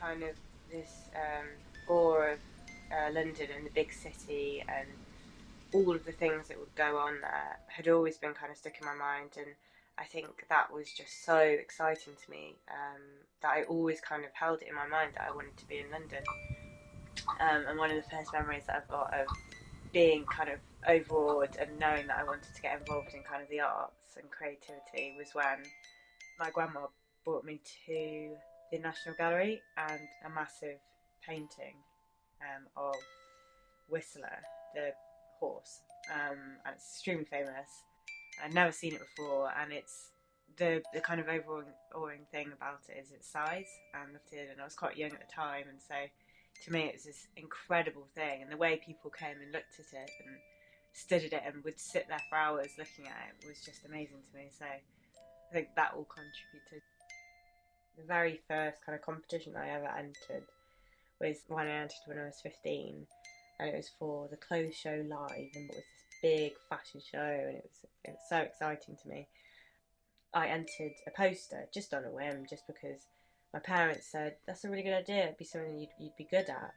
kind of this awe of London and the big city and all of the things that would go on there had always been kind of stuck in my mind, and I think that was just so exciting to me, that I always kind of held it in my mind that I wanted to be in London. And one of the first memories that I've got of being kind of overawed and knowing that I wanted to get involved in kind of the arts and creativity was when my grandma brought me to the National Gallery and a massive painting of Whistler, the horse. And it's extremely famous. I'd never seen it before, and it's the kind of overawing thing about it is its size and lifted. And I was quite young at the time, and so to me it was this incredible thing. And the way people came and looked at it and studied it and would sit there for hours looking at it was just amazing to me. So I think that all contributed. The very first kind of competition I ever entered was one I entered when I was 15, and it was for the Clothes Show Live, and it was this big fashion show, and it was so exciting to me. I entered a poster just on a whim, just because my parents said that's a really good idea, it'd be something you'd be good at.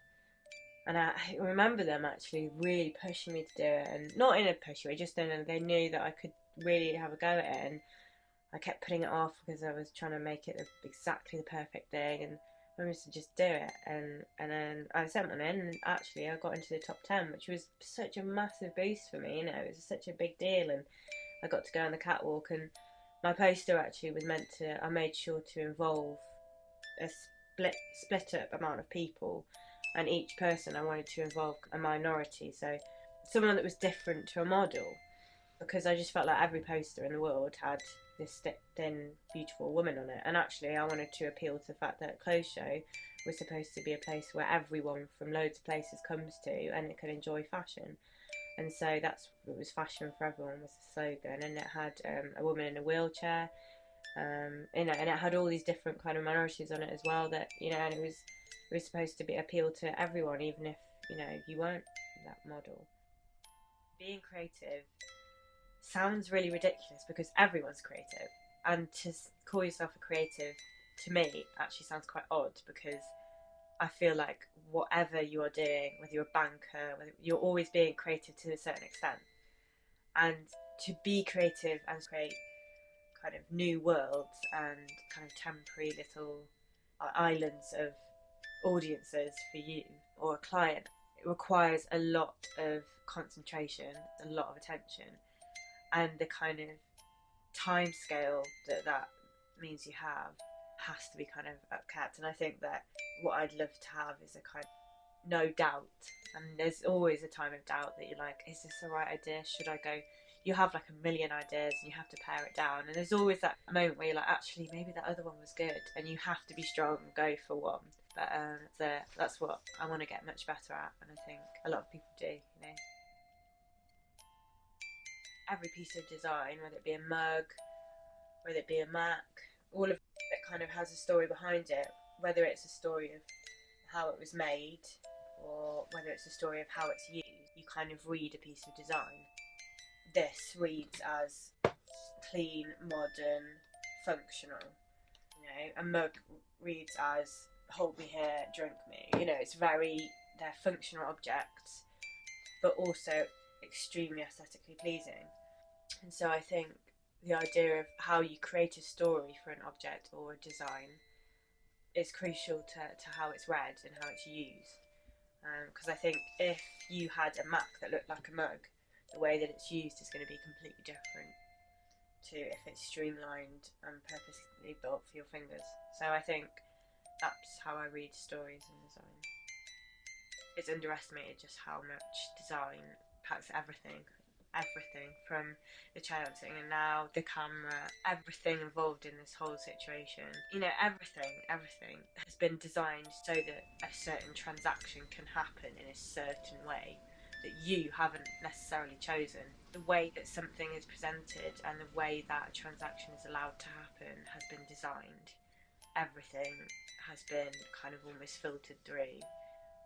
And I remember them actually really pushing me to do it, and not in a pushy way, just in they knew that I could really have a go at it, and I kept putting it off because I was trying to make it exactly the perfect thing, and I wanted to just do it. And then I sent one in, and actually I got into the top 10, which was such a massive boost for me. You know, it was such a big deal, and I got to go on the catwalk. And my poster actually was meant to, I made sure to involve a split up amount of people, and each person I wanted to involve a minority, so someone that was different to a model, because I just felt like every poster in the world had this thin, beautiful woman on it. And actually I wanted to appeal to the fact that Clothes Show was supposed to be a place where everyone from loads of places comes to and it can enjoy fashion. And so that's it was fashion for everyone was the slogan, and it had a woman in a wheelchair, you know, and it had all these different kind of minorities on it as well, that, you know, and it was supposed to be appeal to everyone, even if, you know, you weren't that model. Being creative sounds really ridiculous because everyone's creative, and to call yourself a creative to me actually sounds quite odd, because I feel like whatever you are doing, whether you're a banker, whether you're always being creative to a certain extent, and to be creative and create kind of new worlds and kind of temporary little islands of audiences for you or a client, it requires a lot of concentration, a lot of attention, and the kind of time scale that means you have has to be kind of upkept. And I think that what I'd love to have is a kind of no doubt, and there's always a time of doubt that you're like, is this the right idea, should I go, you have like a million ideas and you have to pare it down, and there's always that moment where you're like, actually maybe that other one was good, and you have to be strong and go for one. But that's what I want to get much better at, and I think a lot of people do, you know. Every piece of design, whether it be a mug, whether it be a Mac, all of it kind of has a story behind it, whether it's a story of how it was made or whether it's a story of how it's used. You kind of read a piece of design. This reads as clean, modern, functional. You know, a mug reads as hold me here, drink me. You know, it's very, they're functional objects, but also extremely aesthetically pleasing. And so I think the idea of how you create a story for an object or a design is crucial to how it's read and how it's used. Because I think if you had a Mac that looked like a mug, the way that it's used is going to be completely different to if it's streamlined and purposely built for your fingers. So I think that's how I read stories and design. It's underestimated just how much design packs everything from the chanting and now the camera, everything involved in this whole situation. You know, everything has been designed so that a certain transaction can happen in a certain way that you haven't necessarily chosen. The way that something is presented and the way that a transaction is allowed to happen has been designed. Everything has been kind of almost filtered through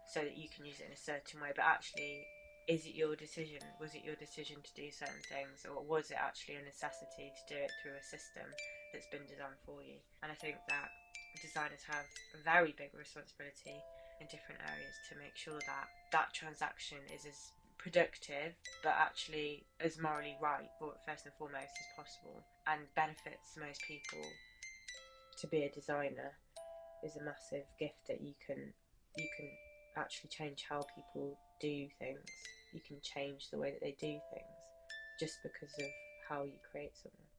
so that you can use it in a certain way, but actually, is it your decision? Was it your decision to do certain things, or was it actually a necessity to do it through a system that's been designed for you? And I think that designers have a very big responsibility in different areas to make sure that that transaction is as productive but actually as morally right, first and foremost, as possible, and benefits most people. To be a designer is a massive gift that you can actually change how people do things. You can change the way that they do things just because of how you create something.